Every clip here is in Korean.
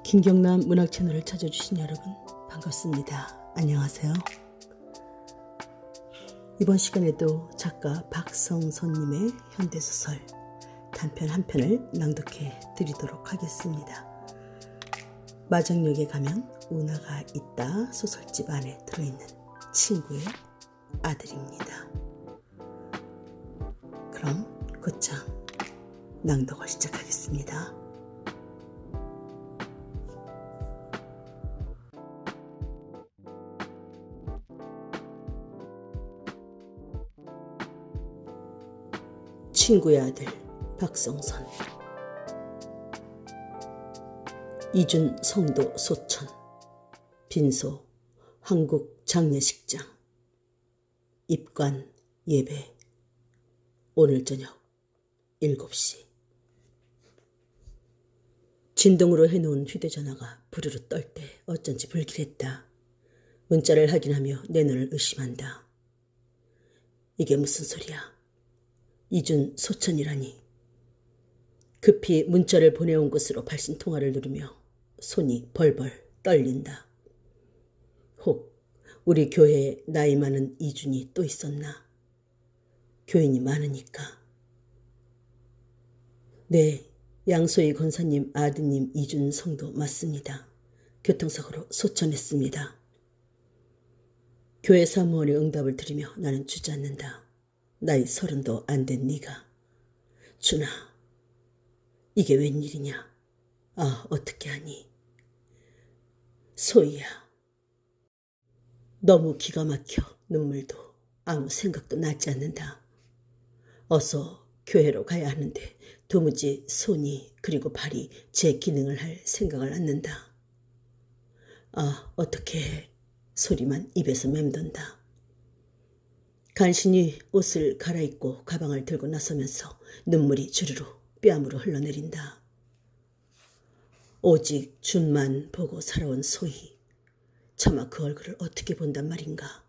김경남 문학 채널을 찾아주신 여러분 반갑습니다. 안녕하세요. 이번 시간에도 작가 박성선님의 현대소설 단편 한 편을 낭독해 드리도록 하겠습니다. 마장역에 가면 운하가 있다 소설집 안에 들어있는 친구의 아들입니다. 그럼 곧장 낭독을 시작하겠습니다. 친구의 아들 박성선. 이준 성도 소천. 빈소 한국 장례식장. 입관 예배. 오늘 저녁 7시. 진동으로 해놓은 휴대전화가 부르르 떨 때 어쩐지 불길했다. 문자를 확인하며 내 눈을 의심한다. 이게 무슨 소리야? 이준 소천이라니. 급히 문자를 보내온 것으로 발신 통화를 누르며 손이 벌벌 떨린다. 혹 우리 교회에 나이 많은 이준이 또 있었나? 교인이 많으니까. 네, 양소희 권사님 아드님 이준 성도 맞습니다. 교통사고로 소천했습니다. 교회 사무원의 응답을 들으며 나는 주저앉는다. 나이 30도 안 된 네가. 준아, 이게 웬일이냐? 아, 어떻게 하니? 소희야. 너무 기가 막혀. 눈물도 아무 생각도 나지 않는다. 어서 교회로 가야 하는데 도무지 손이 그리고 발이 제 기능을 할 생각을 않는다. 아, 어떻게 해. 소리만 입에서 맴돈다. 간신히 옷을 갈아입고 가방을 들고 나서면서 눈물이 주르르 뺨으로 흘러내린다. 오직 준만 보고 살아온 소희. 차마 그 얼굴을 어떻게 본단 말인가.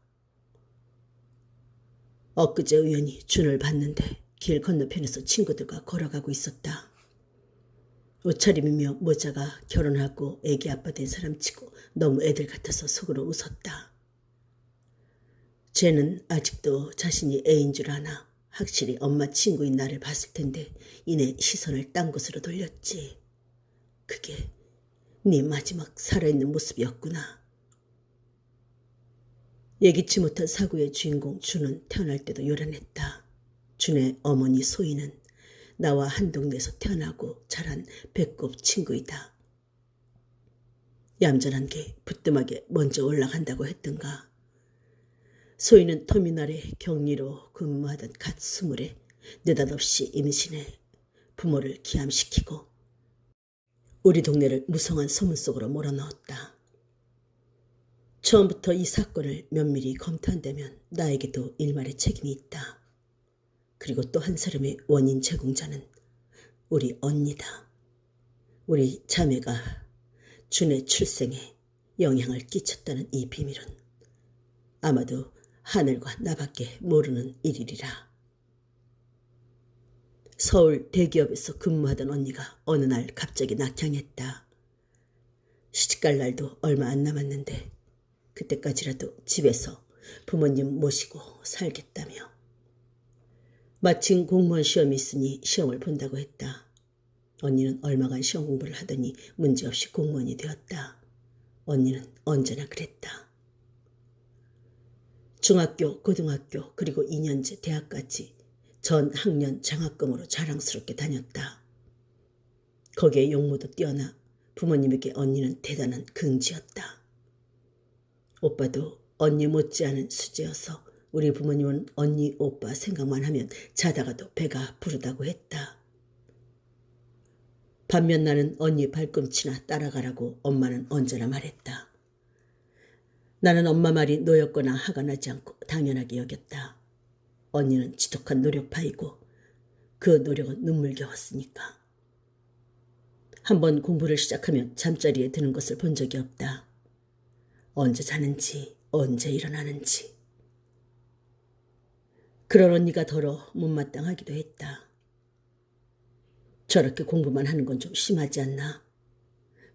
엊그제 우연히 준을 봤는데 길 건너편에서 친구들과 걸어가고 있었다. 옷차림이며 모자가 결혼하고 애기 아빠 된 사람치고 너무 애들 같아서 속으로 웃었다. 쟤는 아직도 자신이 애인 줄 아나. 확실히 엄마 친구인 나를 봤을 텐데 이내 시선을 딴 곳으로 돌렸지. 그게 네 마지막 살아있는 모습이었구나. 예기치 못한 사고의 주인공 준은 태어날 때도 요란했다. 준의 어머니 소희는 나와 한 동네에서 태어나고 자란 배꼽 친구이다. 얌전한 게 부뚜막에 먼저 올라간다고 했던가. 소희는 터미널에 격리로 근무하던 갓 20에 느닷없이 임신해 부모를 기암시키고 우리 동네를 무성한 소문 속으로 몰아넣었다. 처음부터 이 사건을 면밀히 검토한다면 나에게도 일말의 책임이 있다. 그리고 또 한 사람의 원인 제공자는 우리 언니다. 우리 자매가 준의 출생에 영향을 끼쳤다는 이 비밀은 아마도 하늘과 나밖에 모르는 일이리라. 서울 대기업에서 근무하던 언니가 어느 날 갑자기 낙향했다. 시집갈 날도 얼마 안 남았는데 그때까지라도 집에서 부모님 모시고 살겠다며. 마침 공무원 시험이 있으니 시험을 본다고 했다. 언니는 얼마간 시험 공부를 하더니 문제없이 공무원이 되었다. 언니는 언제나 그랬다. 중학교, 고등학교, 그리고 2년제 대학까지 전 학년 장학금으로 자랑스럽게 다녔다. 거기에 용모도 뛰어나 부모님에게 언니는 대단한 긍지였다. 오빠도 언니 못지않은 수제여서 우리 부모님은 언니 오빠 생각만 하면 자다가도 배가 부르다고 했다. 반면 나는 언니 발꿈치나 따라가라고 엄마는 언제나 말했다. 나는 엄마 말이 노였거나 화가 나지 않고 당연하게 여겼다. 언니는 지독한 노력파이고 그 노력은 눈물겨웠으니까. 한번 공부를 시작하면 잠자리에 드는 것을 본 적이 없다. 언제 자는지 언제 일어나는지. 그런 언니가 더러 못마땅하기도 했다. 저렇게 공부만 하는 건 좀 심하지 않나?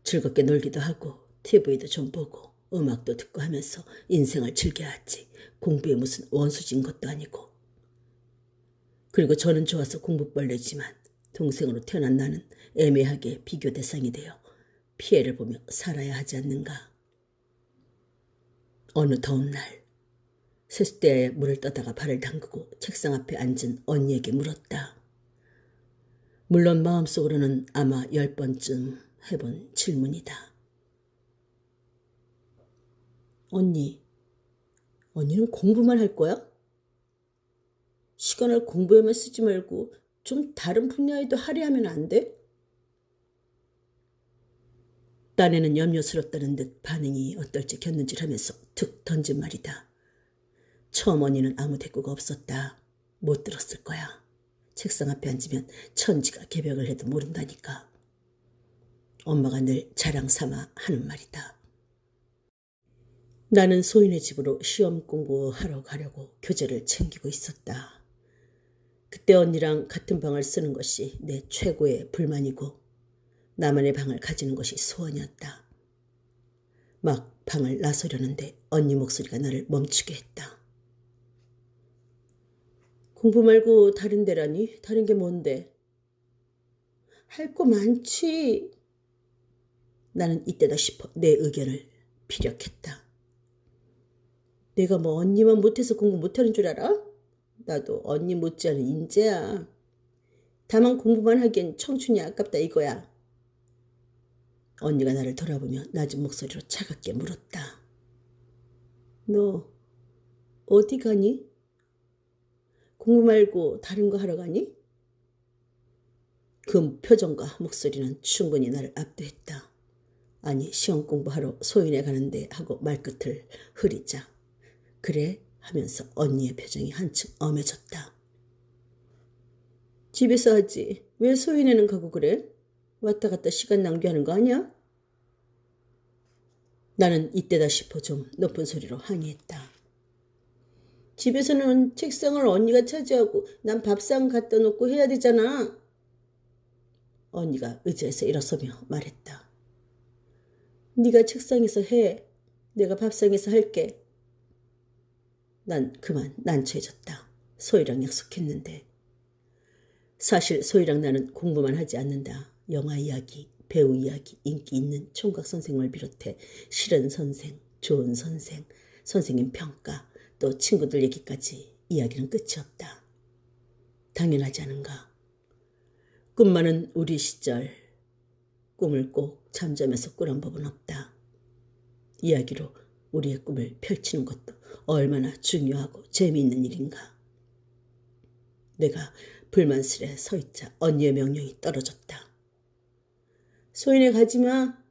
즐겁게 놀기도 하고 TV도 좀 보고 음악도 듣고 하면서 인생을 즐겨야지. 공부에 무슨 원수진 것도 아니고. 그리고 저는 좋아서 공부벌레지만 동생으로 태어난 나는 애매하게 비교 대상이 되어 피해를 보며 살아야 하지 않는가. 어느 더운 날 세숫대야에 물을 떠다가 발을 담그고 책상 앞에 앉은 언니에게 물었다. 물론 마음속으로는 아마 10번쯤 해본 질문이다. 언니는 공부만 할 거야? 시간을 공부에만 쓰지 말고 좀 다른 분야에도 할애하면 안 돼? 딴에는 염려스럽다는 듯 반응이 어떨지 곁눈질하면서 툭 던진 말이다. 처음 언니는 아무 대꾸가 없었다. 못 들었을 거야. 책상 앞에 앉으면 천지가 개벽을 해도 모른다니까. 엄마가 늘 자랑 삼아 하는 말이다. 나는 소인의 집으로 시험 공부하러 가려고 교재를 챙기고 있었다. 그때 언니랑 같은 방을 쓰는 것이 내 최고의 불만이고 나만의 방을 가지는 것이 소원이었다. 막 방을 나서려는데 언니 목소리가 나를 멈추게 했다. 공부 말고 다른 데라니? 다른 게 뭔데? 할 거 많지. 나는 이때다 싶어 내 의견을 피력했다. 내가 뭐 언니만 못해서 공부 못하는 줄 알아? 나도 언니 못지않은 인재야. 다만 공부만 하기엔 청춘이 아깝다 이거야. 언니가 나를 돌아보며 낮은 목소리로 차갑게 물었다. 너 어디 가니? 공부 말고 다른 거 하러 가니? 그 표정과 목소리는 충분히 나를 압도했다. 아니 시험 공부하러 소인에 가는데 하고 말끝을 흐리자. 그래? 하면서 언니의 표정이 한층 엄해졌다. 집에서 하지. 왜 소인에는 가고 그래? 왔다 갔다 시간 낭비하는 거 아니야? 나는 이때다 싶어 좀 높은 소리로 항의했다. 집에서는 책상을 언니가 차지하고 난 밥상 갖다 놓고 해야 되잖아. 언니가 의자에서 일어서며 말했다. 네가 책상에서 해. 내가 밥상에서 할게. 난 그만 난처해졌다. 소희랑 약속했는데. 사실 소희랑 나는 공부만 하지 않는다. 영화 이야기, 배우 이야기, 인기 있는 총각 선생을 비롯해 싫은 선생, 좋은 선생, 선생님 평가, 또 친구들 얘기까지 이야기는 끝이 없다. 당연하지 않은가. 꿈 많은 우리 시절 꿈을 꼭 잠잠해서 꾸란 법은 없다. 이야기로 우리의 꿈을 펼치는 것도 얼마나 중요하고 재미있는 일인가. 내가 불만스레 서있자 언니의 명령이 떨어졌다. 소인에 가지마.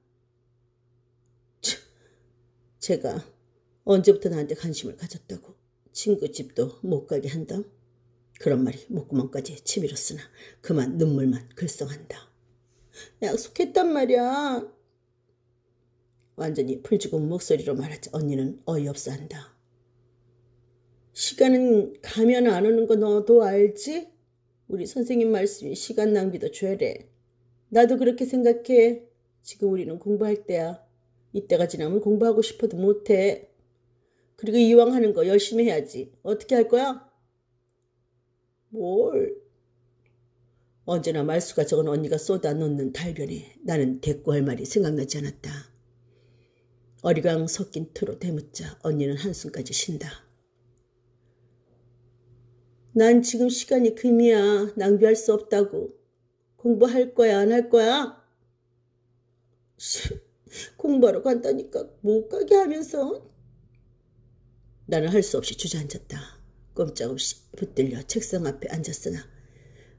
제가 언제부터 나한테 관심을 가졌다고 친구 집도 못 가게 한다. 그런 말이 목구멍까지 치밀었으나 그만 눈물만 글썽한다. 약속했단 말이야. 완전히 풀죽은 목소리로 말하자 언니는 어이없어 한다. 시간은 가면 안 오는 거 너도 알지? 우리 선생님 말씀이 시간 낭비도 죄래. 나도 그렇게 생각해. 지금 우리는 공부할 때야. 이때가 지나면 공부하고 싶어도 못해. 그리고 이왕 하는 거 열심히 해야지. 어떻게 할 거야? 뭘? 언제나 말수가 적은 언니가 쏟아놓는 달변에 나는 대꾸할 말이 생각나지 않았다. 어리광 섞인 투로 대묻자 언니는 한숨까지 쉰다. 난 지금 시간이 금이야. 낭비할 수 없다고. 공부할 거야 안 할 거야? 공부하러 간다니까 못 가게 하면서. 나는 할 수 없이 주저앉았다. 꼼짝없이 붙들려 책상 앞에 앉았으나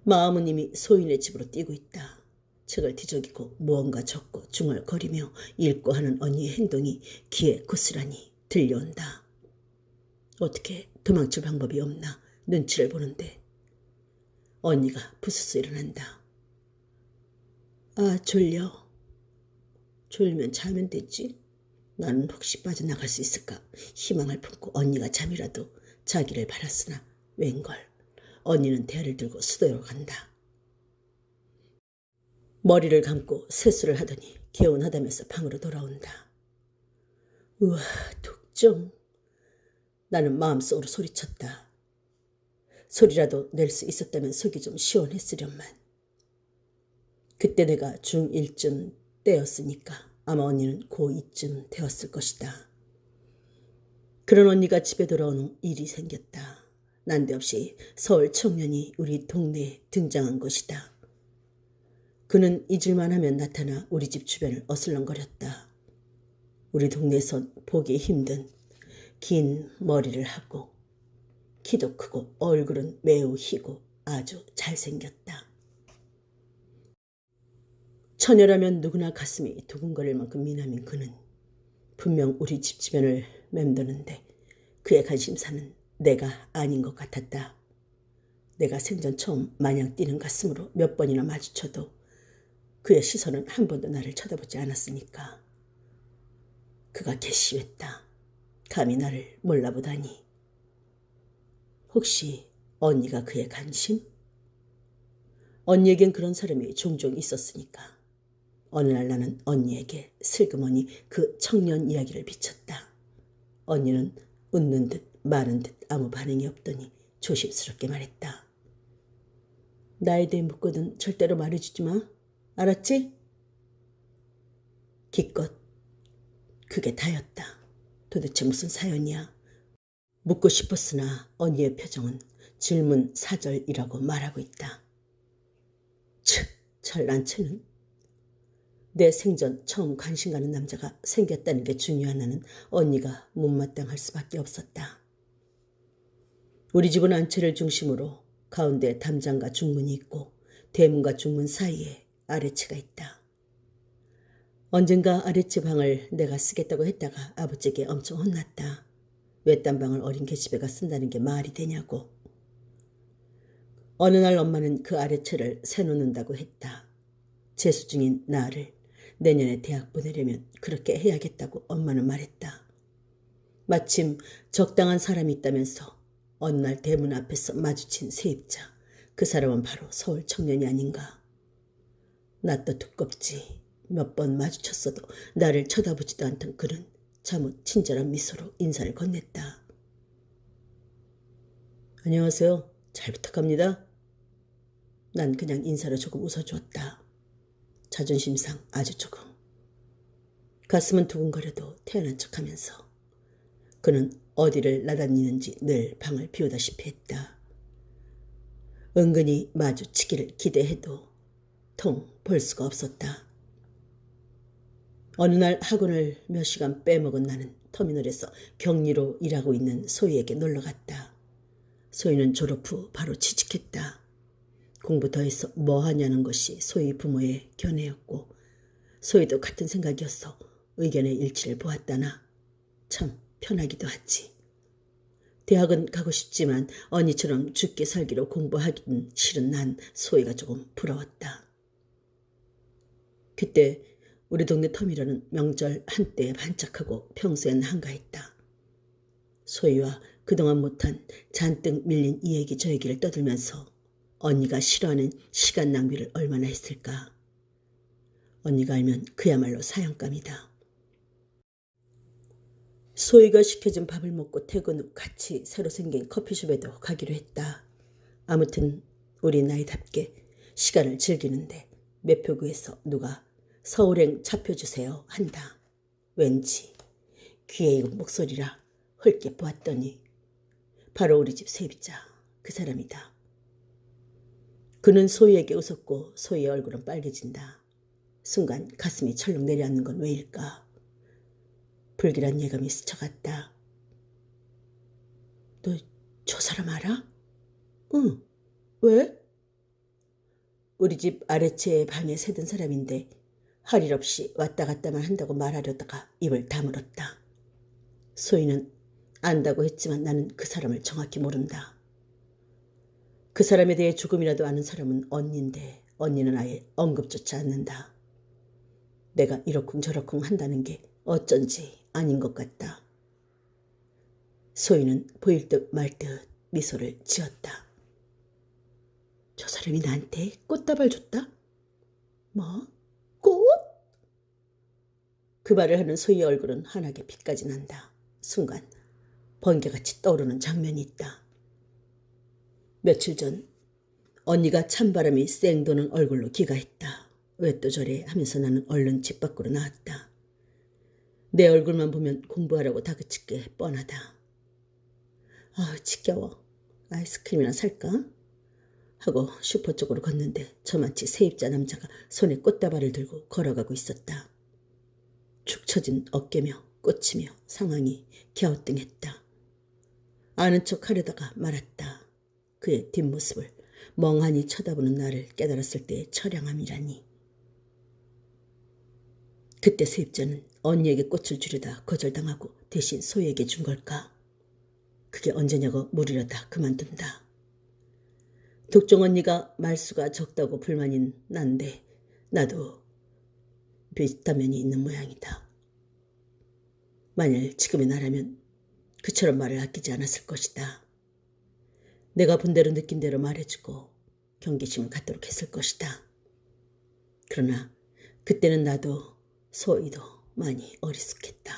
마음은 이미 소인의 집으로 뛰고 있다. 책을 뒤적이고 무언가 적고 중얼거리며 읽고 하는 언니의 행동이 귀에 고스란히 들려온다. 어떻게 도망칠 방법이 없나 눈치를 보는데 언니가 부스스 일어난다. 아 졸려. 졸리면 자면 되지. 나는 혹시 빠져나갈 수 있을까 희망을 품고 언니가 잠이라도 자기를 바랐으나 웬걸 언니는 대야를 들고 수도로 간다. 머리를 감고 세수를 하더니 개운하다면서 방으로 돌아온다. 우와, 독종. 나는 마음속으로 소리쳤다. 소리라도 낼 수 있었다면 속이 좀 시원했으련만. 그때 내가 중1쯤 때였으니까 아마 언니는 고2쯤 되었을 것이다. 그런 언니가 집에 돌아온 후 일이 생겼다. 난데없이 서울 청년이 우리 동네에 등장한 것이다. 그는 잊을만 하면 나타나 우리 집 주변을 어슬렁거렸다. 우리 동네에선 보기 힘든 긴 머리를 하고 키도 크고 얼굴은 매우 희고 아주 잘생겼다. 처녀라면 누구나 가슴이 두근거릴 만큼 미남인 그는 분명 우리 집 주변을 맴도는데 그의 관심사는 내가 아닌 것 같았다. 내가 생전 처음 마냥 뛰는 가슴으로 몇 번이나 마주쳐도 그의 시선은 한 번도 나를 쳐다보지 않았으니까. 그가 괘씸했다. 감히 나를 몰라보다니. 혹시 언니가 그의 관심? 언니에겐 그런 사람이 종종 있었으니까. 어느 날 나는 언니에게 슬그머니 그 청년 이야기를 비쳤다. 언니는 웃는 듯 마는 듯 아무 반응이 없더니 조심스럽게 말했다. 나에 대해 묻거든 절대로 말해주지 마. 알았지? 기껏 그게 다였다. 도대체 무슨 사연이야? 묻고 싶었으나 언니의 표정은 질문 사절이라고 말하고 있다. 잘난 체는. 내 생전 처음 관심 가는 남자가 생겼다는 게 중요한 나는 언니가 못마땅할 수밖에 없었다. 우리 집은 안채를 중심으로 가운데 담장과 중문이 있고 대문과 중문 사이에 아래채가 있다. 언젠가 아래채 방을 내가 쓰겠다고 했다가 아버지에게 엄청 혼났다. 외딴 방을 어린 계집애가 쓴다는 게 말이 되냐고. 어느 날 엄마는 그 아래채를 새놓는다고 했다. 재수 중인 나를 내년에 대학 보내려면 그렇게 해야겠다고 엄마는 말했다. 마침 적당한 사람이 있다면서 어느 날 대문 앞에서 마주친 세입자. 그 사람은 바로 서울 청년이 아닌가. 낯도 두껍지. 몇 번 마주쳤어도 나를 쳐다보지도 않던 그는 자뭇 친절한 미소로 인사를 건넸다. 안녕하세요. 잘 부탁합니다. 난 그냥 인사로 조금 웃어주었다. 자존심상 아주 조금. 가슴은 두근거려도 태어난 척하면서. 그는 어디를 나다니는지 늘 방을 비우다시피 했다. 은근히 마주치기를 기대해도 통 볼 수가 없었다. 어느 날 학원을 몇 시간 빼먹은 나는 터미널에서 격리로 일하고 있는 소희에게 놀러갔다. 소희는 졸업 후 바로 취직했다. 공부 더해서 뭐 하냐는 것이 소희 부모의 견해였고 소희도 같은 생각이어서 의견의 일치를 보았다나 참 편하기도 하지. 대학은 가고 싶지만 언니처럼 죽게 살기로 공부하긴 싫은 난 소희가 조금 부러웠다. 그때 우리 동네 터미널은 명절 한때에 반짝하고 평소엔 한가했다. 소희와 그동안 못한 잔뜩 밀린 이 얘기 저 얘기를 떠들면서 언니가 싫어하는 시간 낭비를 얼마나 했을까. 언니가 알면 그야말로 사형감이다. 소희가 시켜준 밥을 먹고 퇴근 후 같이 새로 생긴 커피숍에도 가기로 했다. 아무튼 우리 나이답게 시간을 즐기는데 매표구에서 누가 서울행 차표 주세요 한다. 왠지 귀에 익은 목소리라 헐게 보았더니 바로 우리 집 세입자 그 사람이다. 그는 소희에게 웃었고 소희의 얼굴은 빨개진다. 순간 가슴이 철렁 내려앉는 건 왜일까? 불길한 예감이 스쳐갔다. 너 저 사람 알아? 응. 왜? 우리 집 아래채 방에 새든 사람인데 할 일 없이 왔다 갔다만 한다고 말하려다가 입을 다물었다. 소희는 안다고 했지만 나는 그 사람을 정확히 모른다. 그 사람에 대해 조금이라도 아는 사람은 언니인데 언니는 아예 언급조차 않는다. 내가 이러쿵저러쿵 한다는 게 어쩐지 아닌 것 같다. 소희는 보일 듯 말 듯 미소를 지었다. 저 사람이 나한테 꽃다발 줬다? 뭐? 꽃? 그 말을 하는 소희의 얼굴은 환하게 빛까지 난다. 순간 번개같이 떠오르는 장면이 있다. 며칠 전 언니가 찬바람이 쌩 도는 얼굴로 기가했다. 왜 또 저래 하면서 나는 얼른 집 밖으로 나왔다. 내 얼굴만 보면 공부하라고 다그칠 게 뻔하다. 지겨워. 아이스크림이나 살까? 하고 슈퍼 쪽으로 걷는데 저만치 세입자 남자가 손에 꽃다발을 들고 걸어가고 있었다. 축 처진 어깨며 꽂히며 상황이 갸우뚱했다. 아는 척 하려다가 말았다. 그의 뒷모습을 멍하니 쳐다보는 나를 깨달았을 때의 처량함이라니. 그때 세입자는 언니에게 꽃을 주려다 거절당하고 대신 소희에게 준 걸까? 그게 언제냐고 물으려다 그만둔다. 독종 언니가 말수가 적다고 불만인 난데 나도 비슷한 면이 있는 모양이다. 만일 지금의 나라면 그처럼 말을 아끼지 않았을 것이다. 내가 본 대로 느낀 대로 말해주고 경계심을 갖도록 했을 것이다. 그러나 그때는 나도 소희도 많이 어리숙했다.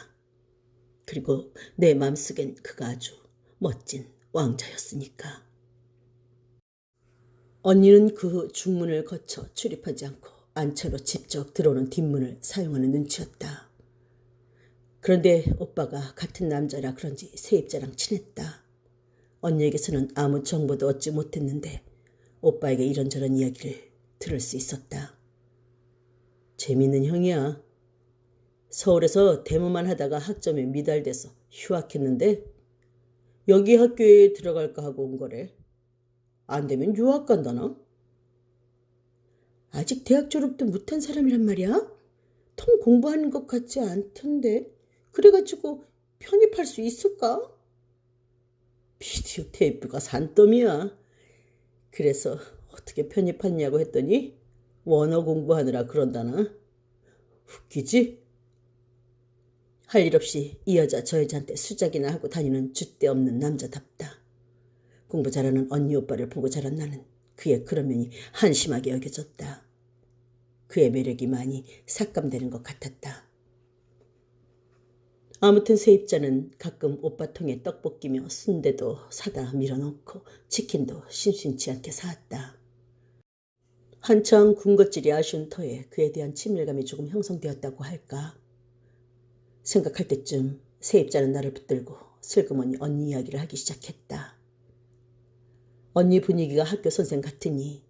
그리고 내 마음속엔 그가 아주 멋진 왕자였으니까. 언니는 그 중문을 거쳐 출입하지 않고 안채로 직접 들어오는 뒷문을 사용하는 눈치였다. 그런데 오빠가 같은 남자라 그런지 세입자랑 친했다. 언니에게서는 아무 정보도 얻지 못했는데 오빠에게 이런저런 이야기를 들을 수 있었다. 재밌는 형이야. 서울에서 데모만 하다가 학점에 미달돼서 휴학했는데 여기 학교에 들어갈까 하고 온 거래. 안 되면 유학 간다나? 아직 대학 졸업도 못한 사람이란 말이야? 통 공부하는 것 같지 않던데. 그래가지고 편입할 수 있을까? 비디오 테이프가 산더미야. 그래서 어떻게 편입했냐고 했더니 원어 공부하느라 그런다나? 웃기지? 할 일 없이 이 여자 저 여자한테 수작이나 하고 다니는 줏대 없는 남자답다. 공부 잘하는 언니 오빠를 보고 자란 나는 그의 그런 면이 한심하게 여겨졌다. 그의 매력이 많이 삭감되는 것 같았다. 아무튼 세입자는 가끔 오빠 통에 떡볶이며 순대도 사다 밀어넣고 치킨도 심심치 않게 사왔다. 한창 군것질이 아쉬운 터에 그에 대한 친밀감이 조금 형성되었다고 할까. 생각할 때쯤 세입자는 나를 붙들고 슬그머니 언니 이야기를 하기 시작했다. 언니 분위기가 학교 선생 같으니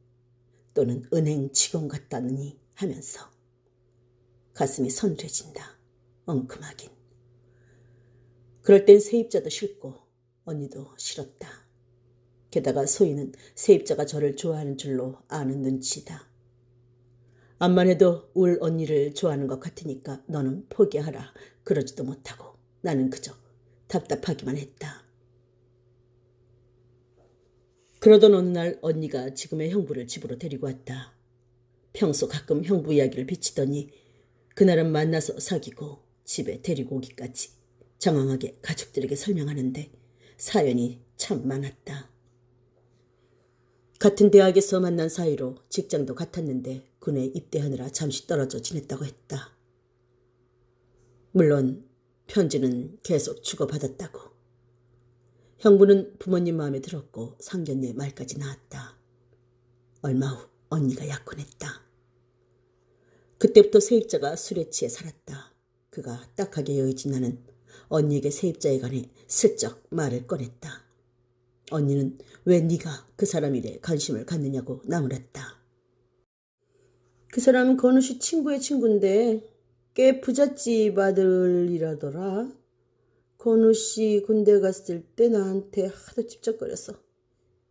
또는 은행 직원 같다느니 하면서 가슴이 서늘해진다. 엉큼하긴. 그럴 땐 세입자도 싫고 언니도 싫었다. 게다가 소희는 세입자가 저를 좋아하는 줄로 아는 눈치다. 암만 해도 울 언니를 좋아하는 것 같으니까 너는 포기하라 그러지도 못하고 나는 그저 답답하기만 했다. 그러던 어느 날 언니가 지금의 형부를 집으로 데리고 왔다. 평소 가끔 형부 이야기를 비치더니 그날은 만나서 사귀고 집에 데리고 오기까지 장황하게 가족들에게 설명하는데 사연이 참 많았다. 같은 대학에서 만난 사이로 직장도 같았는데 군에 입대하느라 잠시 떨어져 지냈다고 했다. 물론 편지는 계속 주고받았다고. 형부는 부모님 마음에 들었고 상견례 말까지 나왔다. 얼마 후 언니가 약혼했다. 그때부터 세입자가 술에 취해 살았다. 그가 딱하게 여의진 나는 언니에게 세입자에 관해 슬쩍 말을 꺼냈다. 언니는 왜 네가 그 사람 일에 관심을 갖느냐고 나무랬다. 그 사람은 건우 씨 친구의 친구인데 꽤 부잣집 아들이라더라. 건우 씨 군대 갔을 때 나한테 하도 찝쩍거렸어.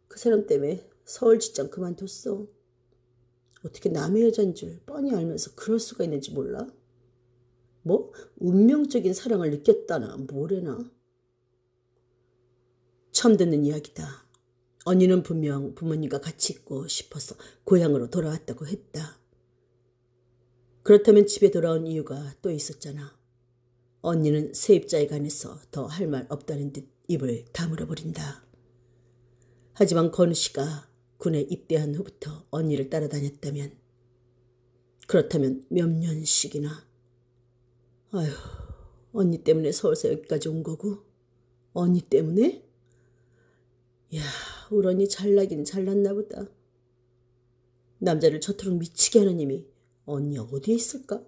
그 사람 때문에 서울 직장 그만뒀어. 어떻게 남의 여자인 줄 뻔히 알면서 그럴 수가 있는지 몰라? 뭐 운명적인 사랑을 느꼈다나 뭐래나. 처음 듣는 이야기다. 언니는 분명 부모님과 같이 있고 싶어서 고향으로 돌아왔다고 했다. 그렇다면 집에 돌아온 이유가 또 있었잖아. 언니는 세입자에 관해서 더 할 말 없다는 듯 입을 다물어 버린다. 하지만 건우 씨가 군에 입대한 후부터 언니를 따라다녔다면 그렇다면 몇 년씩이나. 아휴, 언니 때문에 서울서 여기까지 온 거고? 언니 때문에? 야, 우리 언니 잘나긴 잘났나 보다. 남자를 저토록 미치게 하는 님이 언니 어디에 있을까?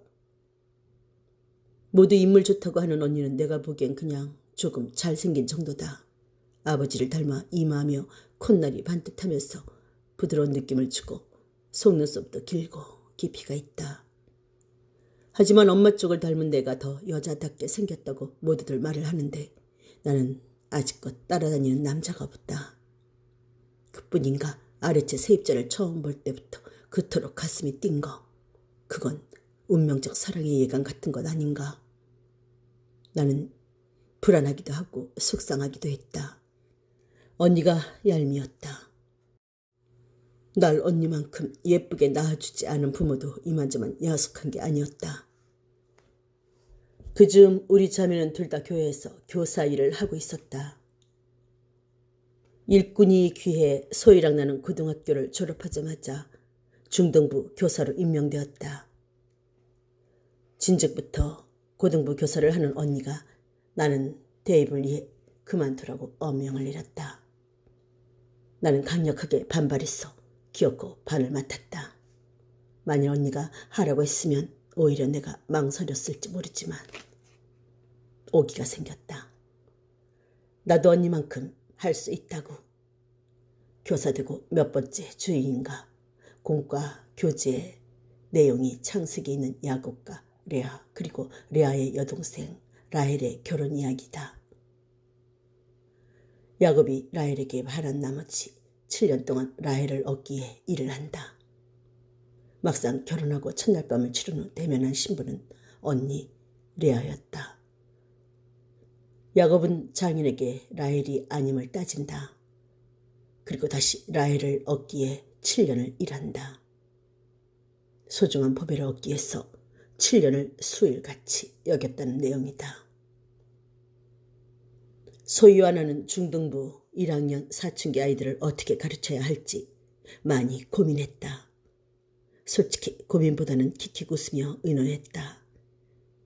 모두 인물 좋다고 하는 언니는 내가 보기엔 그냥 조금 잘생긴 정도다. 아버지를 닮아 이마하며 콧날이 반듯하면서 부드러운 느낌을 주고 속눈썹도 길고 깊이가 있다. 하지만 엄마 쪽을 닮은 내가 더 여자답게 생겼다고 모두들 말을 하는데 나는 아직껏 따라다니는 남자가 없다. 그뿐인가 아래채 세입자를 처음 볼 때부터 그토록 가슴이 뛴 거. 그건 운명적 사랑의 예감 같은 것 아닌가. 나는 불안하기도 하고 속상하기도 했다. 언니가 얄미웠다. 날 언니만큼 예쁘게 낳아주지 않은 부모도 이만저만 야속한 게 아니었다. 그즈음 우리 자매는 둘 다 교회에서 교사 일을 하고 있었다. 일꾼이 귀해 소희랑 나는 고등학교를 졸업하자마자 중등부 교사로 임명되었다. 진즉부터 고등부 교사를 하는 언니가 나는 대입을 위해 그만두라고 엄명을 내렸다. 나는 강력하게 반발했어 기어코 반을 맡았다. 만일 언니가 하라고 했으면 오히려 내가 망설였을지 모르지만 오기가 생겼다. 나도 언니만큼 할 수 있다고. 교사 되고 몇 번째 주의인가. 공과 교재의 내용이 창세기에 있는 야곱과 레아 그리고 레아의 여동생 라헬의 결혼 이야기다. 야곱이 라헬에게 바란 나머지 7년 동안 라헬을 얻기 위해 일을 한다. 막상 결혼하고 첫날 밤을 치른 후 대면한 신부는 언니 레아였다. 야곱은 장인에게 라헬이 아님을 따진다. 그리고 다시 라헬을 얻기 위해 7년을 일한다. 소중한 보배를 얻기 위해서 7년을 수일같이 여겼다는 내용이다. 소희와 나는 중등부 1학년 사춘기 아이들을 어떻게 가르쳐야 할지 많이 고민했다. 솔직히 고민보다는 킥킥 웃으며 의논했다.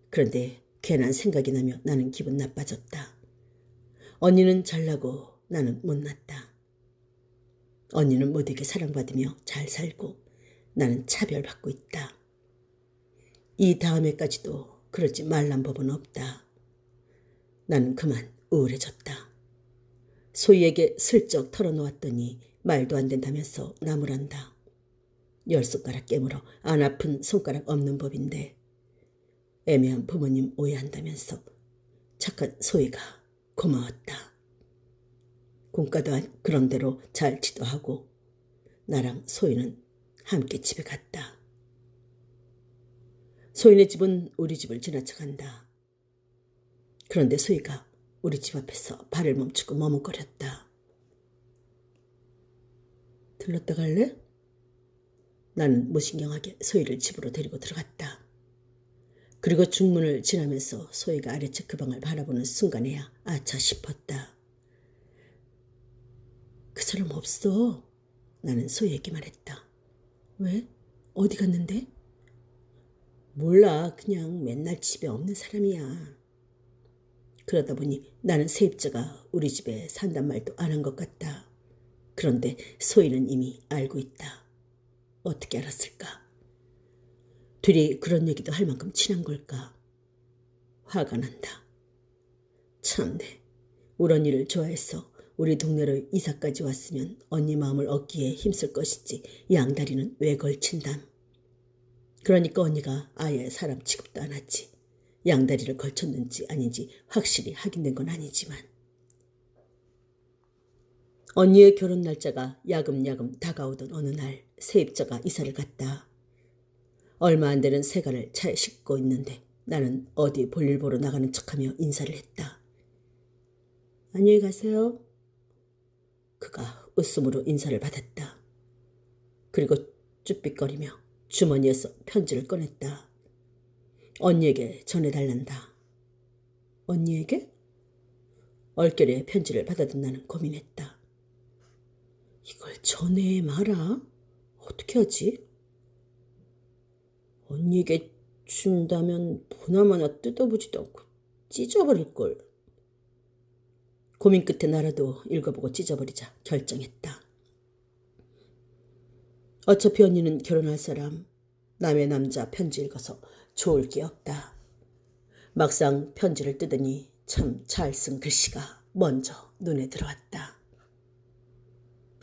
그런데 괜한 생각이 나며 나는 기분 나빠졌다. 언니는 잘나고 나는 못났다. 언니는 모두에게 사랑받으며 잘 살고 나는 차별받고 있다. 이 다음에까지도 그러지 말란 법은 없다. 나는 그만 우울해졌다. 소희에게 슬쩍 털어놓았더니 말도 안 된다면서 나무란다. 10손가락 깨물어 안 아픈 손가락 없는 법인데 애매한 부모님 오해한다면서 착한 소희가 고마웠다. 공과도 그런 대로 잘 지도하고 나랑 소희는 함께 집에 갔다. 소희네 집은 우리 집을 지나쳐간다. 그런데 소희가 우리 집 앞에서 발을 멈추고 머뭇거렸다. 들렀다 갈래? 나는 무신경하게 소희를 집으로 데리고 들어갔다. 그리고 중문을 지나면서 소희가 아래쪽 그 방을 바라보는 순간에야 아차 싶었다. 그 사람 없어. 나는 소희에게 말했다. 왜? 어디 갔는데? 몰라. 그냥 맨날 집에 없는 사람이야. 그러다 보니 나는 세입자가 우리 집에 산단 말도 안 한 것 같다. 그런데 소희는 이미 알고 있다. 어떻게 알았을까? 둘이 그런 얘기도 할 만큼 친한 걸까? 화가 난다. 참네. 우리 언니를 좋아해서 우리 동네로 이사까지 왔으면 언니 마음을 얻기에 힘쓸 것이지 양다리는 왜 걸친담. 그러니까 언니가 아예 사람 취급도 안 하지. 양다리를 걸쳤는지 아닌지 확실히 확인된 건 아니지만. 언니의 결혼 날짜가 야금야금 다가오던 어느 날 세입자가 이사를 갔다. 얼마 안 되는 새가를 차에 싣고 있는데 나는 어디 볼일 보러 나가는 척하며 인사를 했다. 안녕히 가세요. 그가 웃음으로 인사를 받았다. 그리고 쭈삣거리며 주머니에서 편지를 꺼냈다. 언니에게 전해달란다. 언니에게? 얼결에 편지를 받아든 나는 고민했다. 이걸 전해 마라? 어떻게 하지? 언니에게 준다면 보나마나 뜯어보지도 않고 찢어버릴걸. 고민 끝에 나라도 읽어보고 찢어버리자 결정했다. 어차피 언니는 결혼할 사람, 남의 남자 편지 읽어서 좋을 게 없다. 막상 편지를 뜯으니 참 잘 쓴 글씨가 먼저 눈에 들어왔다.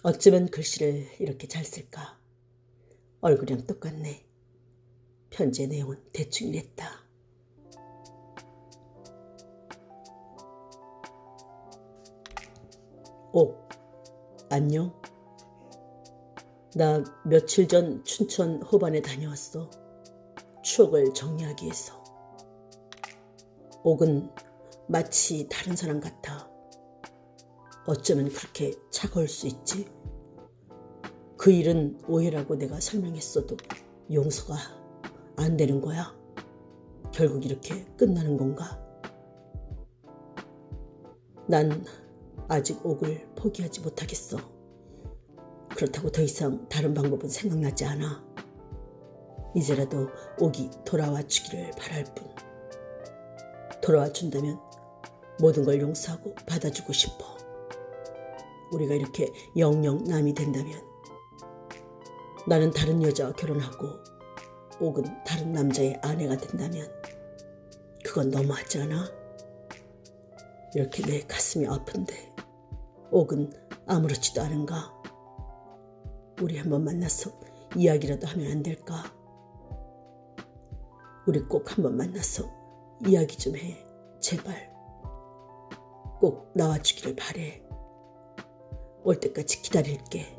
어쩌면 글씨를 이렇게 잘 쓸까? 얼굴이랑 똑같네. 편지의 내용은 대충 이랬다. 안녕. 나 며칠 전 춘천 호반에 다녀왔어. 추억을 정리하기 위해서. 옥은 마치 다른 사람 같아. 어쩌면 그렇게 차가울 수 있지? 그 일은 오해라고 내가 설명했어도 용서가 안 되는 거야? 결국 이렇게 끝나는 건가? 난 아직 옥을 포기하지 못하겠어. 그렇다고 더 이상 다른 방법은 생각나지 않아. 이제라도 옥이 돌아와 주기를 바랄 뿐. 돌아와 준다면 모든 걸 용서하고 받아주고 싶어. 우리가 이렇게 영영 남이 된다면 나는 다른 여자와 결혼하고 옥은 다른 남자의 아내가 된다면 그건 너무하지 않아? 이렇게 내 가슴이 아픈데 옥은 아무렇지도 않은가? 우리 한번 만나서 이야기라도 하면 안 될까? 우리 꼭 한번 만나서 이야기 좀 해. 제발. 꼭 나와주기를 바래. 올 때까지 기다릴게.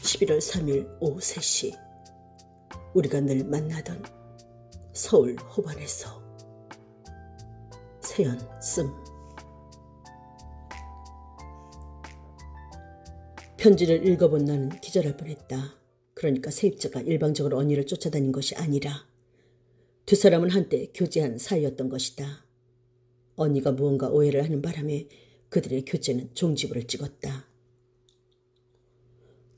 11월 3일 오후 3시 우리가 늘 만나던 서울 호반에서. 세연 씀. 편지를 읽어본 나는 기절할 뻔했다. 그러니까 세입자가 일방적으로 언니를 쫓아다닌 것이 아니라 두 사람은 한때 교제한 사이였던 것이다. 언니가 무언가 오해를 하는 바람에 그들의 교제는 종지부를 찍었다.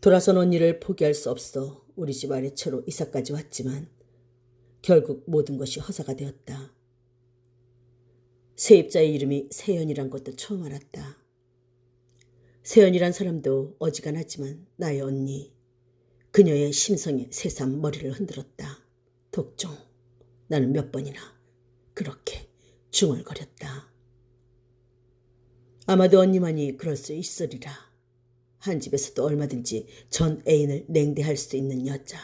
돌아선 언니를 포기할 수 없어 우리 집 아래채로 이사까지 왔지만 결국 모든 것이 허사가 되었다. 세입자의 이름이 세연이란 것도 처음 알았다. 세연이란 사람도 어지간하지만 나의 언니, 그녀의 심성에 새삼 머리를 흔들었다. 독종, 나는 몇 번이나 그렇게 중얼거렸다. 아마도 언니만이 그럴 수 있으리라. 한 집에서도 얼마든지 전 애인을 냉대할 수 있는 여자,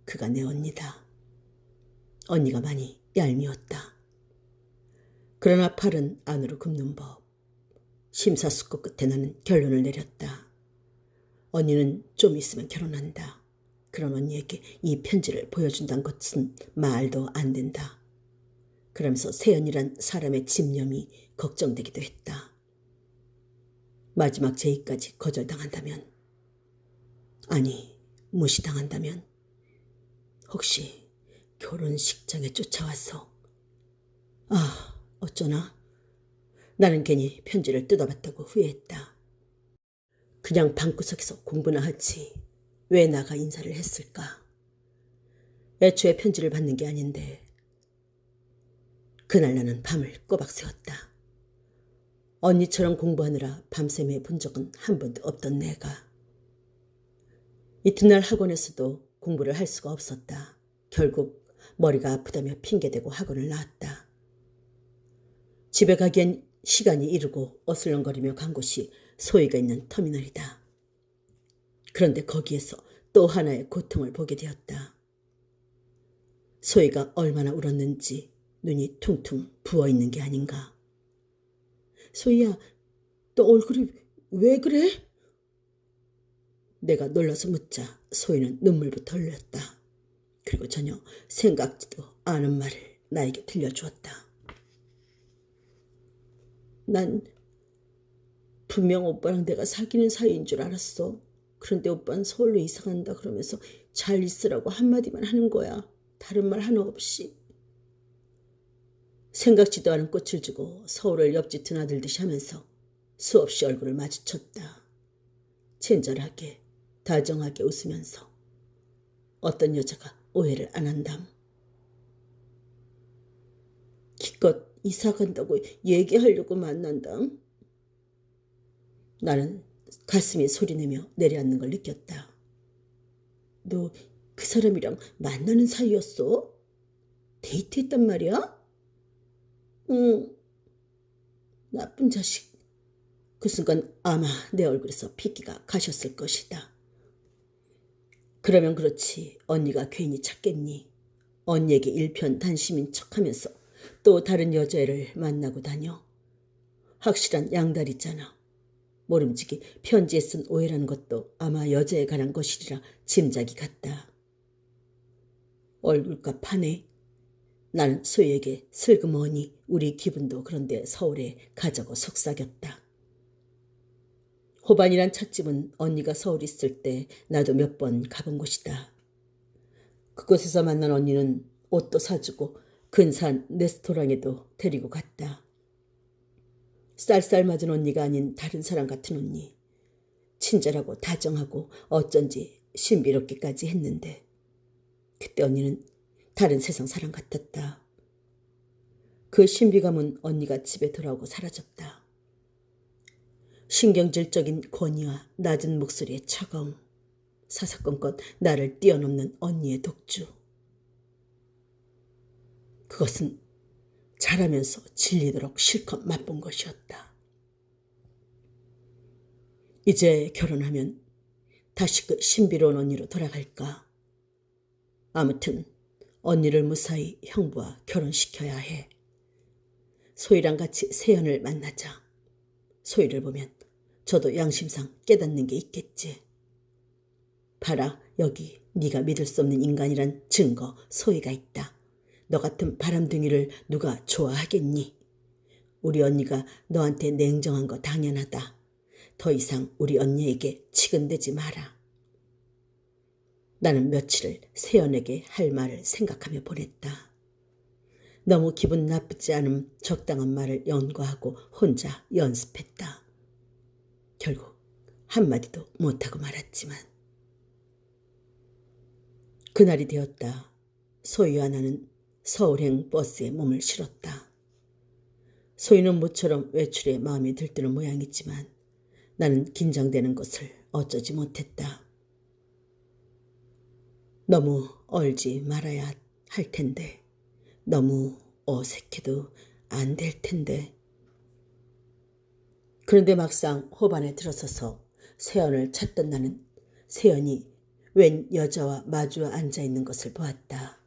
그가 내 언니다. 언니가 많이 얄미웠다. 그러나 팔은 안으로 굽는 법. 심사숙고 끝에 나는 결론을 내렸다. 언니는 좀 있으면 결혼한다. 그런 언니에게 이 편지를 보여준다는 것은 말도 안 된다. 그러면서 세연이란 사람의 집념이 걱정되기도 했다. 마지막 제의까지 거절당한다면, 아니 무시당한다면, 혹시 결혼식장에 쫓아와서, 어쩌나? 나는 괜히 편지를 뜯어봤다고 후회했다. 그냥 방구석에서 공부나 하지 왜 나가 인사를 했을까? 애초에 편지를 받는 게 아닌데. 그날 나는 밤을 꼬박 새웠다. 언니처럼 공부하느라 밤샘에 본 적은 한 번도 없던 내가. 이튿날 학원에서도 공부를 할 수가 없었다. 결국 머리가 아프다며 핑계대고 학원을 나왔다. 집에 가기엔 시간이 이르고 어슬렁거리며 간 곳이 소희가 있는 터미널이다. 그런데 거기에서 또 하나의 고통을 보게 되었다. 소희가 얼마나 울었는지 눈이 퉁퉁 부어있는 게 아닌가. 소희야, 너 얼굴이 왜 그래? 내가 놀라서 묻자 소희는 눈물부터 흘렸다. 그리고 전혀 생각지도 않은 말을 나에게 들려주었다. 난 분명 오빠랑 내가 사귀는 사이인 줄 알았어. 그런데 오빠는 서울로 이사간다 그러면서 잘 있으라고 한마디만 하는 거야. 다른 말 하나 없이. 생각지도 않은 꽃을 주고 서울을 옆집 드나들듯이 하면서 수없이 얼굴을 마주쳤다. 친절하게 다정하게 웃으면서 어떤 여자가 오해를 안 한담. 기껏 이사 간다고 얘기하려고 만난담. 나는 가슴이 소리내며 내려앉는 걸 느꼈다. 너 그 사람이랑 만나는 사이였어? 데이트했단 말이야? 응. 나쁜 자식. 그 순간 아마 내 얼굴에서 핏기가 가셨을 것이다. 그러면 그렇지 언니가 괜히 찾겠니? 언니에게 일편단심인 척하면서 또 다른 여자애를 만나고 다녀. 확실한 양다리잖아. 모름지기 편지에 쓴 오해라는 것도 아마 여자에 관한 것이리라 짐작이 갔다. 얼굴값 하네. 나는 소희에게 슬그머니 우리 기분도 그런데 서울에 가자고 속삭였다. 호반이란 찻집은 언니가 서울 있을 때 나도 몇 번 가본 곳이다. 그곳에서 만난 언니는 옷도 사주고 근사한 레스토랑에도 데리고 갔다. 쌀쌀맞은 언니가 아닌 다른 사람 같은 언니. 친절하고 다정하고 어쩐지 신비롭기까지 했는데 그때 언니는 다른 세상 사람 같았다. 그 신비감은 언니가 집에 돌아오고 사라졌다. 신경질적인 권위와 낮은 목소리의 차가움, 사사건건 나를 뛰어넘는 언니의 독주. 그것은 자라면서 질리도록 실컷 맛본 것이었다. 이제 결혼하면 다시 그 신비로운 언니로 돌아갈까? 아무튼 언니를 무사히 형부와 결혼시켜야 해. 소희랑 같이 세연을 만나자. 소희를 보면 저도 양심상 깨닫는 게 있겠지. 봐라, 여기 네가 믿을 수 없는 인간이란 증거 소희가 있다. 너 같은 바람둥이를 누가 좋아하겠니? 우리 언니가 너한테 냉정한 거 당연하다. 더 이상 우리 언니에게 치근대지 마라. 나는 며칠을 세연에게 할 말을 생각하며 보냈다. 너무 기분 나쁘지 않음 적당한 말을 연구하고 혼자 연습했다. 결국 한마디도 못하고 말았지만 그날이 되었다. 소희와 나는 서울행 버스에 몸을 실었다. 소희는 모처럼 외출에 마음이 들뜨는 모양이지만 나는 긴장되는 것을 어쩌지 못했다. 너무 얼지 말아야 할 텐데, 너무 어색해도 안 될 텐데. 그런데 막상 호반에 들어서서 세연을 찾던 나는 세연이 웬 여자와 마주 앉아있는 것을 보았다.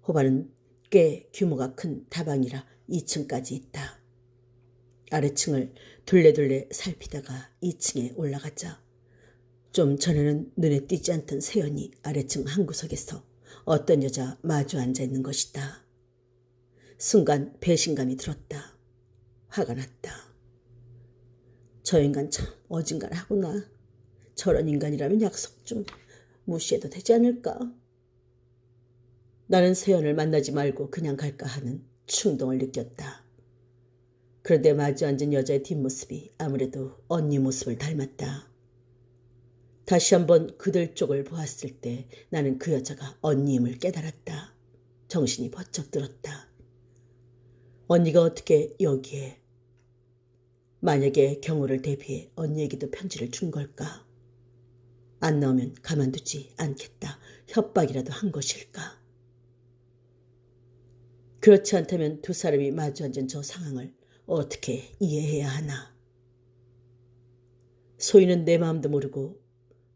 호반은 꽤 규모가 큰 다방이라 2층까지 있다. 아래층을 둘레둘레 살피다가 2층에 올라가자 좀 전에는 눈에 띄지 않던 세연이 아래층 한 구석에서 어떤 여자 마주 앉아있는 것이다. 순간 배신감이 들었다. 화가 났다. 저 인간 참 어진간하구나. 저런 인간이라면 약속 좀 무시해도 되지 않을까? 나는 세연을 만나지 말고 그냥 갈까 하는 충동을 느꼈다. 그런데 마주 앉은 여자의 뒷모습이 아무래도 언니 모습을 닮았다. 다시 한번 그들 쪽을 보았을 때 나는 그 여자가 언니임을 깨달았다. 정신이 번쩍 들었다. 언니가 어떻게 여기에? 만약에 경우를 대비해 언니에게도 편지를 준 걸까? 안 나오면 가만두지 않겠다. 협박이라도 한 것일까? 그렇지 않다면 두 사람이 마주 앉은 저 상황을 어떻게 이해해야 하나? 소희는 내 마음도 모르고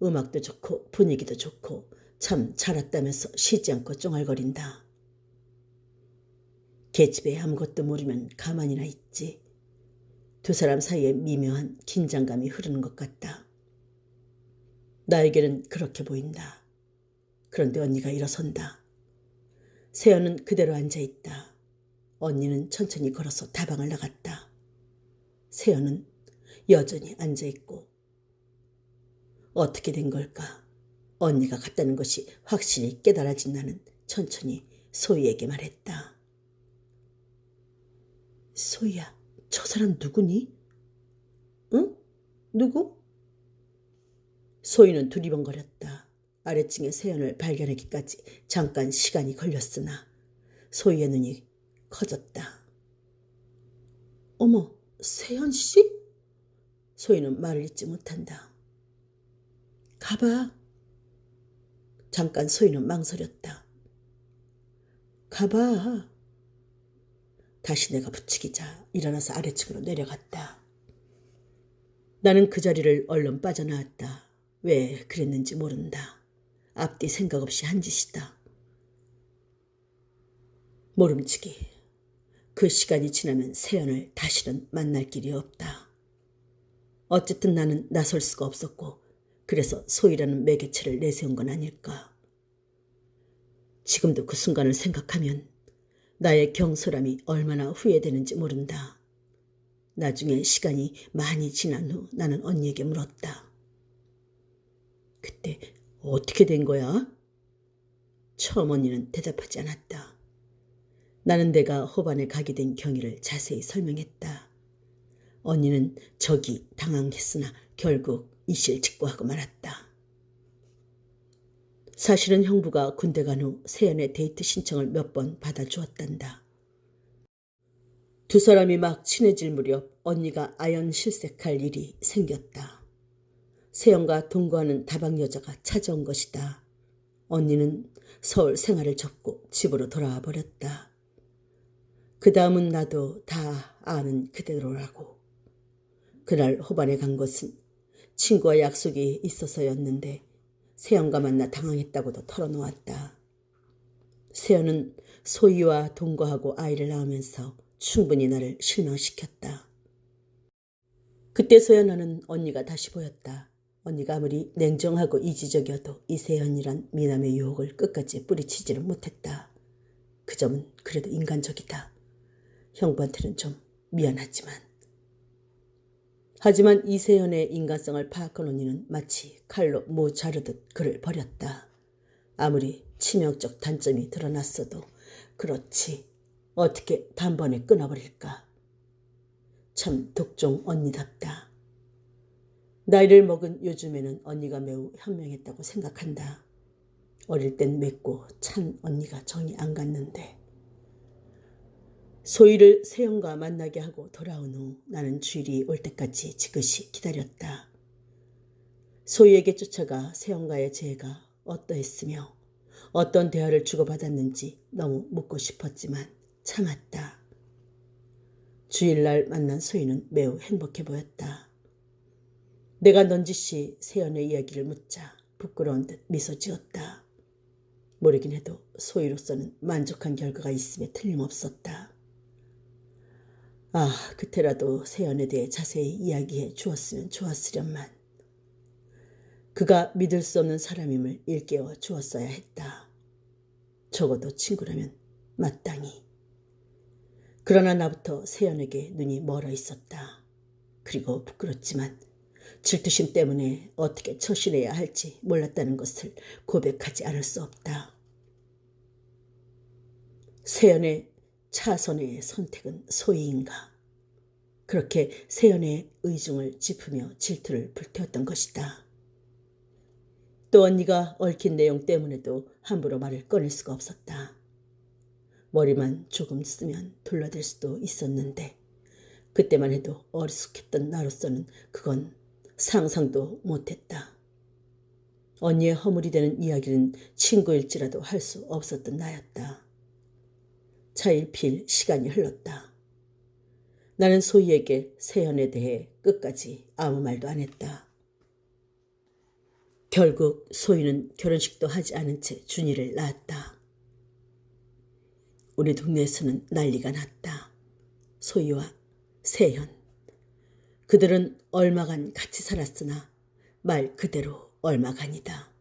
음악도 좋고 분위기도 좋고 참 잘 왔다면서 쉬지 않고 쫑알거린다. 계집애 아무것도 모르면 가만히나 있지. 두 사람 사이에 미묘한 긴장감이 흐르는 것 같다. 나에게는 그렇게 보인다. 그런데 언니가 일어선다. 세연은 그대로 앉아있다. 언니는 천천히 걸어서 다방을 나갔다. 세연은 여전히 앉아있고. 어떻게 된 걸까? 언니가 갔다는 것이 확실히 깨달아진 나는 천천히 소희에게 말했다. 소희야, 저 사람 누구니? 응? 누구? 소희는 두리번거렸다. 아래층의 세연을 발견하기까지 잠깐 시간이 걸렸으나 소희의 눈이 커졌다. 어머, 세연 씨? 소희는 말을 잇지 못한다. 가봐. 잠깐 소희는 망설였다. 가봐. 다시 내가 부추기자 일어나서 아래층으로 내려갔다. 나는 그 자리를 얼른 빠져나왔다. 왜 그랬는지 모른다. 앞뒤 생각 없이 한 짓이다. 모름지기. 그 시간이 지나면 세연을 다시는 만날 길이 없다. 어쨌든 나는 나설 수가 없었고 그래서 소희라는 매개체를 내세운 건 아닐까. 지금도 그 순간을 생각하면 나의 경솔함이 얼마나 후회되는지 모른다. 나중에 시간이 많이 지난 후 나는 언니에게 물었다. 그때 어떻게 된 거야? 처음 언니는 대답하지 않았다. 나는 내가 호반에 가게 된 경위를 자세히 설명했다. 언니는 적이 당황했으나 결국 이실직고하고 말았다. 사실은 형부가 군대 간 후 세연의 데이트 신청을 몇 번 받아주었단다. 두 사람이 막 친해질 무렵 언니가 아연실색할 일이 생겼다. 세연과 동거하는 다방 여자가 찾아온 것이다. 언니는 서울 생활을 접고 집으로 돌아와 버렸다. 그 다음은 나도 다 아는 그대로라고. 그날 호반에 간 것은 친구와 약속이 있어서였는데 세연과 만나 당황했다고도 털어놓았다. 세연은 소희와 동거하고 아이를 낳으면서 충분히 나를 실망시켰다. 그때서야 나는 언니가 다시 보였다. 언니가 아무리 냉정하고 이지적이어도 이세연이란 미남의 유혹을 끝까지 뿌리치지는 못했다. 그 점은 그래도 인간적이다. 형부한테는 좀 미안하지만. 하지만 이세연의 인간성을 파악한 언니는 마치 칼로 모 자르듯 그를 버렸다. 아무리 치명적 단점이 드러났어도 그렇지 어떻게 단번에 끊어버릴까. 참 독종 언니답다. 나이를 먹은 요즘에는 언니가 매우 현명했다고 생각한다. 어릴 땐 맵고 찬 언니가 정이 안 갔는데. 소희를 세연과 만나게 하고 돌아온 후 나는 주일이 올 때까지 지그시 기다렸다. 소희에게 쫓아가 세연과의 재회가 어떠했으며 어떤 대화를 주고받았는지 너무 묻고 싶었지만 참았다. 주일날 만난 소희는 매우 행복해 보였다. 내가 넌지시 세연의 이야기를 묻자 부끄러운 듯 미소 지었다. 모르긴 해도 소희로서는 만족한 결과가 있음에 틀림없었다. 그때라도 세연에 대해 자세히 이야기해 주었으면 좋았으련만. 그가 믿을 수 없는 사람임을 일깨워 주었어야 했다. 적어도 친구라면 마땅히. 그러나 나부터 세연에게 눈이 멀어 있었다. 그리고 부끄럽지만 질투심 때문에 어떻게 처신해야 할지 몰랐다는 것을 고백하지 않을 수 없다. 세연의 차선의 선택은 소희인가. 그렇게 세연의 의중을 짚으며 질투를 불태웠던 것이다. 또 언니가 얽힌 내용 때문에도 함부로 말을 꺼낼 수가 없었다. 머리만 조금 쓰면 둘러댈 수도 있었는데 그때만 해도 어리숙했던 나로서는 그건 상상도 못했다. 언니의 허물이되는 이야기는 친구일지라도 할 수 없었던 나였다. 차일피일 시간이 흘렀다. 나는 소희에게 세연에 대해 끝까지 아무 말도 안 했다. 결국 소희는 결혼식도 하지 않은 채 준이를 낳았다. 우리 동네에서는 난리가 났다. 소희와 세연. 그들은 얼마간 같이 살았으나 말 그대로 얼마간이다.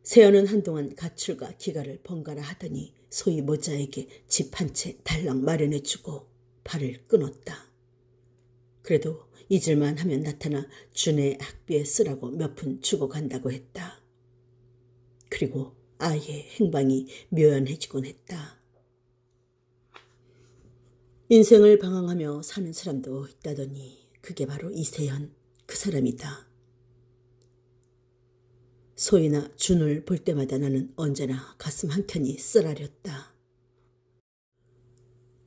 세연은 한동안 가출과 기가를 번갈아 하더니 소희 모자에게 집 한 채 달랑 마련해주고 발을 끊었다. 그래도 잊을만 하면 나타나 준의 학비에 쓰라고 몇 푼 주고 간다고 했다. 그리고 아이의 행방이 묘연해지곤 했다. 인생을 방황하며 사는 사람도 있다더니 그게 바로 이세연, 그 사람이다. 소희나 준을 볼 때마다 나는 언제나 가슴 한켠이 쓰라렸다.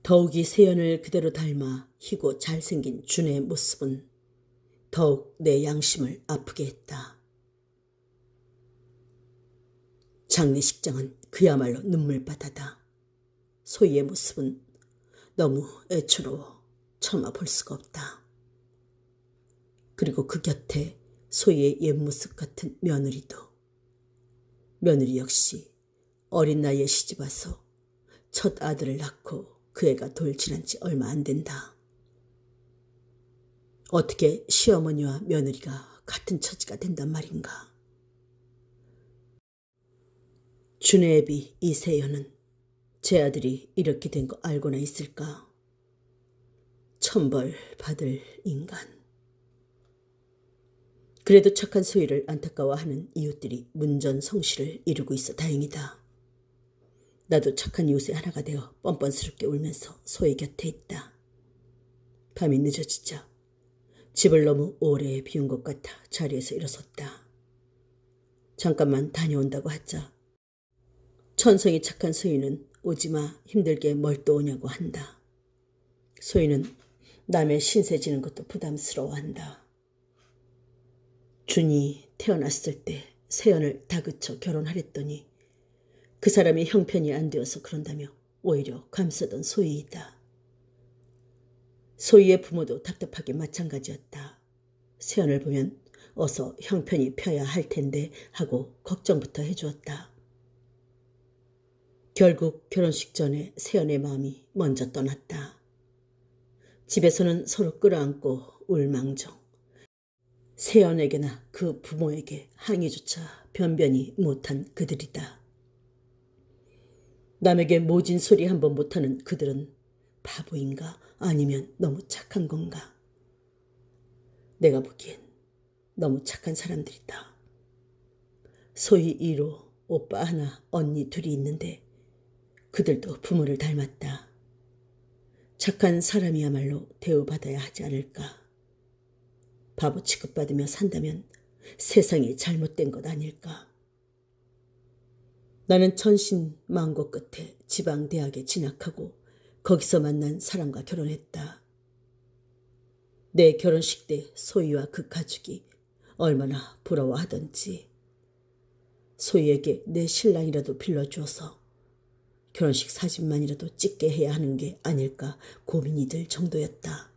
더욱이 세연을 그대로 닮아 희고 잘생긴 준의 모습은 더욱 내 양심을 아프게 했다. 장례식장은 그야말로 눈물바다다. 소희의 모습은 너무 애처로워 차마 볼 수가 없다. 그리고 그 곁에 소희의 옛 모습 같은 며느리도. 며느리 역시 어린 나이에 시집와서 첫 아들을 낳고 그 애가 돌진한 지 얼마 안 된다. 어떻게 시어머니와 며느리가 같은 처지가 된단 말인가. 준의 애비 이세연은 제 아들이 이렇게 된 거 알고나 있을까. 천벌 받을 인간. 그래도 착한 소희를 안타까워하는 이웃들이 문전성시를 이루고 있어 다행이다. 나도 착한 이웃의 하나가 되어 뻔뻔스럽게 울면서 소희 곁에 있다. 밤이 늦어지자 집을 너무 오래 비운 것 같아 자리에서 일어섰다. 잠깐만 다녀온다고 하자 천성이 착한 소희는 오지마 힘들게 뭘 또 오냐고 한다. 소희는 남의 신세 지는 것도 부담스러워한다. 준이 태어났을 때 세연을 다그쳐 결혼하랬더니 그 사람이 형편이 안 되어서 그런다며 오히려 감싸던 소희이다. 소희의 부모도 답답하게 마찬가지였다. 세연을 보면 어서 형편이 펴야 할 텐데 하고 걱정부터 해주었다. 결국 결혼식 전에 세연의 마음이 먼저 떠났다. 집에서는 서로 끌어안고 울망정. 세연에게나 그 부모에게 항의조차 변변히 못한 그들이다. 남에게 모진 소리 한번 못하는 그들은 바보인가 아니면 너무 착한 건가. 내가 보기엔 너무 착한 사람들이다. 소희 1호, 오빠 하나, 언니 둘이 있는데 그들도 부모를 닮았다. 착한 사람이야말로 대우받아야 하지 않을까. 바보 취급받으며 산다면 세상이 잘못된 것 아닐까. 나는 천신만고 끝에 지방대학에 진학하고 거기서 만난 사람과 결혼했다. 내 결혼식 때 소희와 그 가족이 얼마나 부러워하던지. 소희에게 내 신랑이라도 빌려주어서 결혼식 사진만이라도 찍게 해야 하는 게 아닐까 고민이 들 정도였다.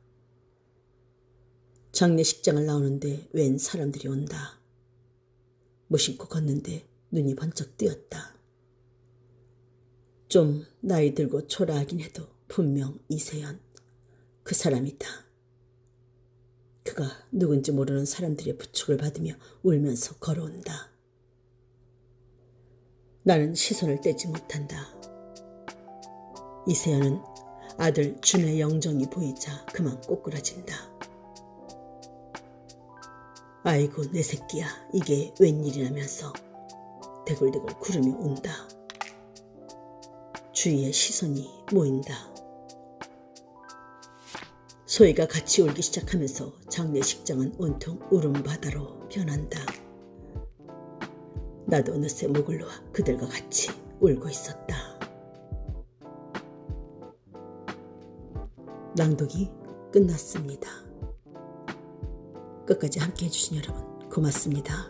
장례식장을 나오는데 웬 사람들이 온다. 무심코 걷는데 눈이 번쩍 뜨였다. 좀 나이 들고 초라하긴 해도 분명 이세연, 그 사람이다. 그가 누군지 모르는 사람들의 부축을 받으며 울면서 걸어온다. 나는 시선을 떼지 못한다. 이세연은 아들 준의 영정이 보이자 그만 꼬꾸라진다. 아이고 내 새끼야 이게 웬일이라면서 대굴대굴 구르며 운다. 주위에 시선이 모인다. 소희가 같이 울기 시작하면서 장례식장은 온통 울음바다로 변한다. 나도 어느새 목을 놓아 그들과 같이 울고 있었다. 낭독이 끝났습니다. 끝까지 함께 해주신 여러분 고맙습니다.